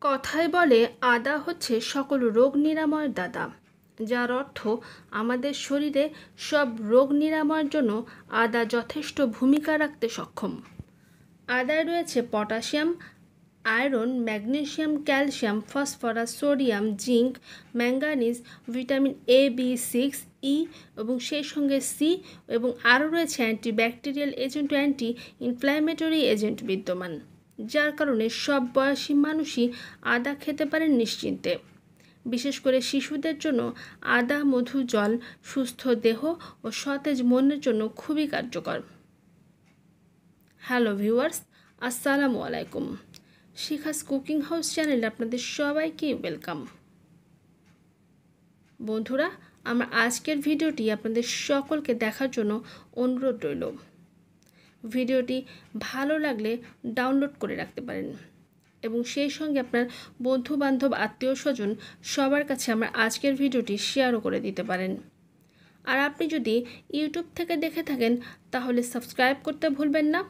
কথায় বলে আদা হচ্ছে সকল রোগ নিরাময়ের দাদা, যার অর্থ আমাদের শরীরে সব রোগ নিরাময়ের জন্য আদা যথেষ্ট ভূমিকা রাখতে সক্ষম। আদায় রয়েছে potassium, iron, magnesium, calcium, phosphorus, sodium, zinc, manganese, vitamin A, B6, E এবং সেই সঙ্গে সি, এবং আরও রয়েছে অ্যান্টিব্যাকটেরিয়াল এজেন্ট ও অ্যান্টি ইনফ্ল্যামেটরি এজেন্ট বিদ্যমান, যার কারণে সব বয়সী মানুষই আদা খেতে পারেন নিশ্চিন্তে। বিশেষ করে শিশুদের জন্য আদা মধু জল সুস্থ দেহ ও সতেজ মনের জন্য খুবই কার্যকর। হ্যালো ভিউয়ার্স, আসসালামু আলাইকুম। শিখাস কুকিং হাউস চ্যানেলে আপনাদের সবাইকে ওয়েলকাম। বন্ধুরা, আমার আজকের ভিডিওটি আপনাদের সকলকে দেখার জন্য অনুরোধ রইল। ভিডিওটি ভালো লাগলে ডাউনলোড করে রাখতে পারেন এবং সেই সঙ্গে আপনার বন্ধু বান্ধব আত্মীয় স্বজন সবার কাছে আমার আজকের ভিডিওটি শেয়ারও করে দিতে পারেন। আর আপনি যদি ইউটিউব থেকে দেখে থাকেন তাহলে সাবস্ক্রাইব করতে ভুলবেন না,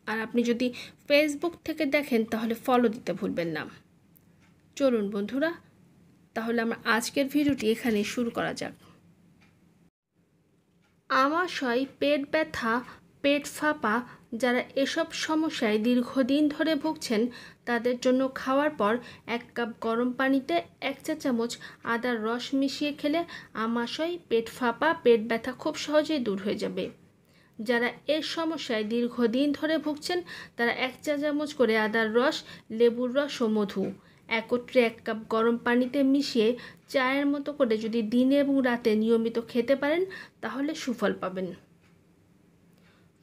আর আপনি যদি ফেসবুক থেকে দেখেন তাহলে ফলো দিতে ভুলবেন না। চলুন বন্ধুরা, তাহলে আমার আজকের ভিডিওটি এখানে শুরু করা যাক। আমাশয়, পেট ব্যথা, পেট ফাঁপা, যারা এসব সমস্যায় দীর্ঘদিন ধরে ভুগছেন তাদের জন্য খাওয়ার পর 1 কাপ গরম পানিতে 1 চা চামচ আদার রস মিশিয়ে খেলে আমাশয়, পেট ফাঁপা, পেট ব্যথা খুব সহজেই দূর হয়ে যাবে। যারা এর সমস্যায় দীর্ঘদিন ধরে ভুগছেন তারা 1 চা চামচ করে আদার রস, লেবুর রস ও মধু একত্রে 1 কাপ গরম পানিতে মিশিয়ে চায়ের মতো করে যদি দিনে এবং রাতে নিয়মিত খেতে পারেন তাহলে সুফল পাবেন।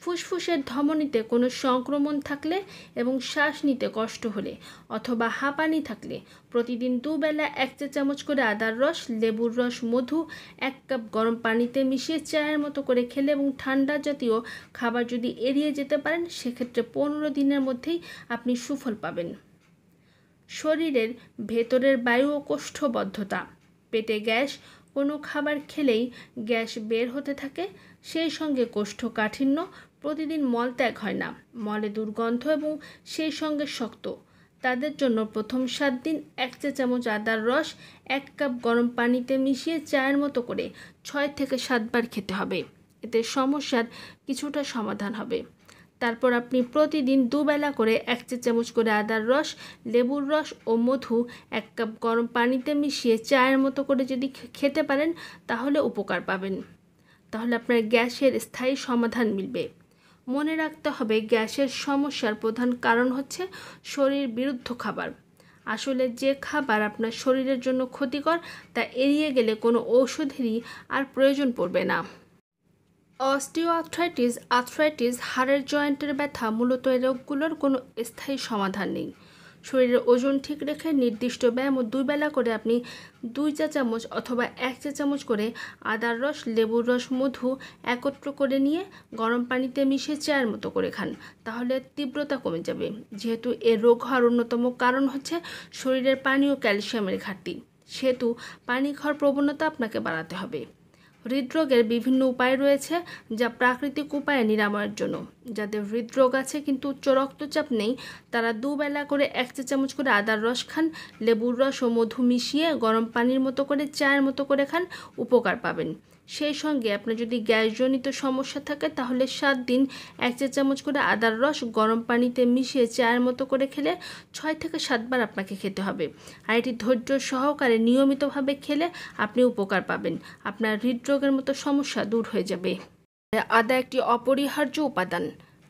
ফুসফুসের ধমনীতে কোনো সংক্রমণ থাকলে এবং শ্বাস নিতে কষ্ট হলে অথবা হাঁপানি থাকলে প্রতিদিন দুবেলা 1 চা চামচ করে আদার রস, লেবুর রস, মধু 1 কাপ গরম পানিতে মিশিয়ে চায়ের মতো করে খেলে এবং ঠান্ডা জাতীয় খাবার যদি এড়িয়ে যেতে পারেন সেক্ষেত্রে 15 দিনের মধ্যেই আপনি সুফল পাবেন। শরীরের ভেতরের বায়ু ও কোষ্ঠবদ্ধতা, পেটে গ্যাস, কোনো খাবার খেলেই গ্যাস বের হতে থাকে, সেই সঙ্গে কোষ্ঠকাঠিন্য, প্রতিদিন মলত্যাগ হয় না, মলে দুর্গন্ধ এবং সেই সঙ্গে শক্ত, তাদের জন্য প্রথম 7 দিন 1 চা চামচ আদার রস 1 কাপ গরম পানিতে মিশিয়ে চায়ের মতো করে 6 থেকে 7 বার খেতে হবে। এতে সমস্যার কিছুটা সমাধান হবে। তারপর আপনি প্রতিদিন দুবেলা করে 1 চা চামচ করে আদার রস, লেবুর রস ও মধু 1 কাপ গরম পানিতে মিশিয়ে চায়ের মতো করে যদি খেতে পারেন তাহলে উপকার পাবেন। তাহলে আপনার গ্যাসের স্থায়ী সমাধান মিলবে। মনে রাখতে হবে, গ্যাসের সমস্যার প্রধান কারণ হচ্ছে শরীর বিরুদ্ধ খাবার। আসলে যে খাবার আপনার শরীরের জন্য ক্ষতিকর তা এড়িয়ে গেলে কোনো ঔষধেরই আর প্রয়োজন পড়বে না। আর্থ্রাইটিস, হাড়ের জয়েন্টের ব্যথা, মূলত এই রোগগুলোর কোনো স্থায়ী সমাধান নেই। শরীরের ওজন ঠিক রেখে নির্দিষ্ট ব্যায়াম ও 2 বেলা করে আপনি 2 চা চামচ অথবা 1 চা চামচ করে আদার রস, লেবুর রস, মধু একত্র করে নিয়ে গরম পানিতে মিশিয়ে চায়ের মতো করে খান, তাহলে তীব্রতা কমে যাবে। যেহেতু এর রোগ হওয়ার অন্যতম কারণ হচ্ছে শরীরের পানি ও ক্যালসিয়ামের ঘাটতি, সেহেতু পানি খাওয়ার প্রবণতা আপনাকে বাড়াতে হবে। হৃদরোগের বিভিন্ন উপায় রয়েছে যা প্রাকৃতিক উপায়ে নিরাময়ের জন্য। যাদের হৃদরোগ আছে কিন্তু উচ্চ রক্তচাপ নেই তারা 2 বেলা করে 1 চা চামচ করে আদার রস খান, লেবুর রস ও মধু মিশিয়ে গরম পানির মতো করে চায়ের মতো করে খান, উপকার পাবেন। সেই সঙ্গে আপনার যদি গ্যাসজনিত সমস্যা থাকে তাহলে 7 দিন 1 চা চামচ করে আদার রস গরম পানিতে মিশিয়ে চায়ের মতো করে খেলে 6 থেকে 7 বার আপনাকে খেতে হবে। আর এটি ধৈর্য সহকারে নিয়মিতভাবে খেলে আপনি উপকার পাবেন। আপনার হৃদরোগের মতো সমস্যা দূর হয়ে যাবে। আদা একটি অপরিহার্য উপাদান,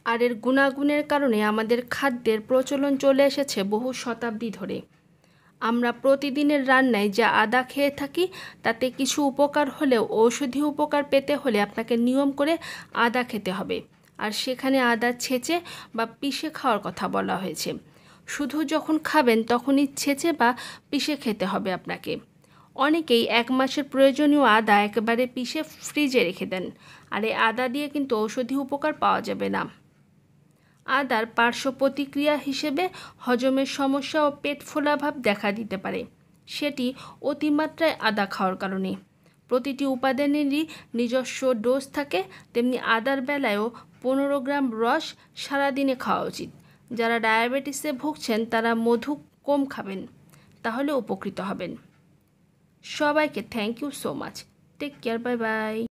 আর এর গুণাগুণের কারণে আমাদের খাদ্যের প্রচলন চলে এসেছে বহু শতাব্দী ধরে। আমরা প্রতিদিনের রান্নায় যা আদা খেয়ে থাকি তাতে কিছু উপকার হলেও ঔষধি উপকার পেতে হলে আপনাকে নিয়ম করে আদা খেতে হবে, আর সেখানে আদা ছেঁচে বা পিষে খাওয়ার কথা বলা হয়েছে। শুধু যখন খাবেন তখনই ছেঁচে বা পিষে খেতে হবে আপনাকে। অনেকেই 1 মাসের প্রয়োজনীয় আদা একেবারে পিষে ফ্রিজে রেখে দেন, আর এই আদা দিয়ে কিন্তু ঔষধি উপকার পাওয়া যাবে না। আদার পার্শ্ব প্রতিক্রিয়া হিসেবে হজমের সমস্যা ও পেট ফোলা ভাব দেখা দিতে পারে, সেটি অতিমাত্রায় আদা খাওয়ার কারণে। প্রতিটি উপাদানেরই নিজস্ব ডোজ থাকে, তেমনি আদার বেলায়ও 15 গ্রাম রস সারাদিনে খাওয়া উচিত। যারা ডায়াবেটিসে ভুগছেন তারা মধু কম খাবেন, তাহলে উপকৃত হবেন। সবাইকে thank you so much. Take care, bye by.